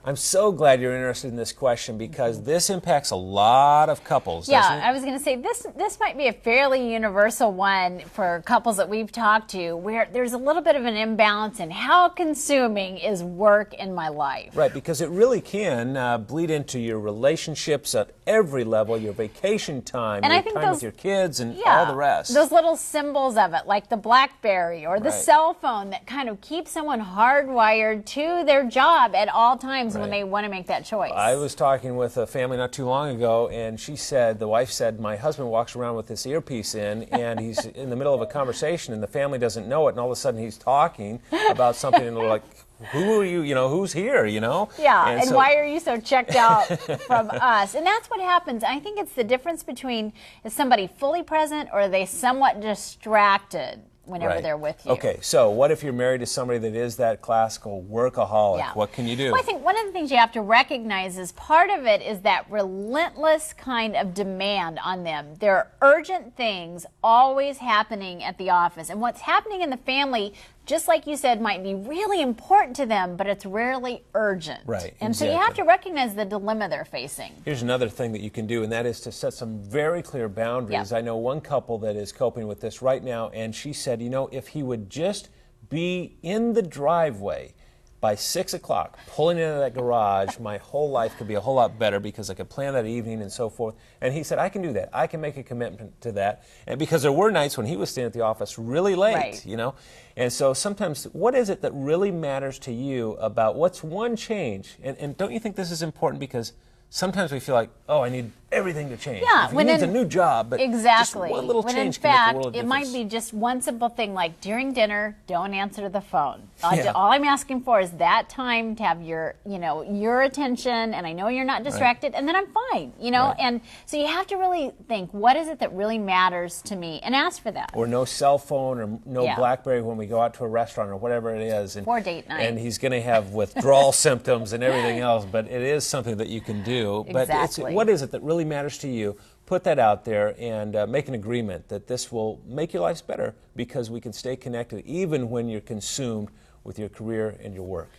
I'm so glad you're interested in this question because this impacts a lot of couples, doesn't it? I was going to say this might be a fairly universal one for couples that we've talked to where there's a little bit of an imbalance in how consuming is work in my life. Right, because it really can bleed into your relationships at every level, your vacation time, and your I think time with your kids, and all the rest. Those little symbols of it, like the BlackBerry or the cell phone that kind of keeps someone hardwired to their job at all times when they want to make that choice. I was talking with a family not too long ago, and she said, the wife said, my husband walks around with this earpiece in, and he's in the middle of a conversation, and the family doesn't know it, and all of a sudden he's talking about something, and they're like, who are you, who's here, Yeah, and so, why are you so checked out from us? And that's what happens. I think it's the difference between is somebody fully present or are they somewhat distracted whenever they're with you. Okay, so what if you're married to somebody that is that classical workaholic? Yeah. What can you do? Well, I think one of the things you have to recognize is part of it is that relentless kind of demand on them. There are urgent things always happening at the office, and what's happening in the family, just like you said, might be really important to them, but it's rarely urgent. Right, and so you have to recognize the dilemma they're facing. Here's another thing that you can do, and that is to set some very clear boundaries. I know one couple that is coping with this right now, and she said, if he would just be in the driveway by 6 o'clock, pulling into that garage, my whole life could be a whole lot better because I could plan that evening and so forth. And he said, I can do that. I can make a commitment to that. And because there were nights when he was staying at the office really late, And so sometimes, what is it that really matters to you about what's one change? And don't you think this is important because sometimes we feel like, oh, I need everything to change. Yeah, he needs a new job, but just one little change can make a world of difference. It might be just one simple thing like during dinner, don't answer the phone. All I'm asking for is that time to have your attention, and I know you're not distracted, and then I'm fine, And so you have to really think, what is it that really matters to me, and ask for that. Or no cell phone or no BlackBerry when we go out to a restaurant or whatever it is. Or date night. And he's going to have withdrawal symptoms and everything else, but it is something that you can do. Exactly. But what is it that really matters to you? Put that out there and make an agreement that this will make your lives better because we can stay connected even when you're consumed with your career and your work.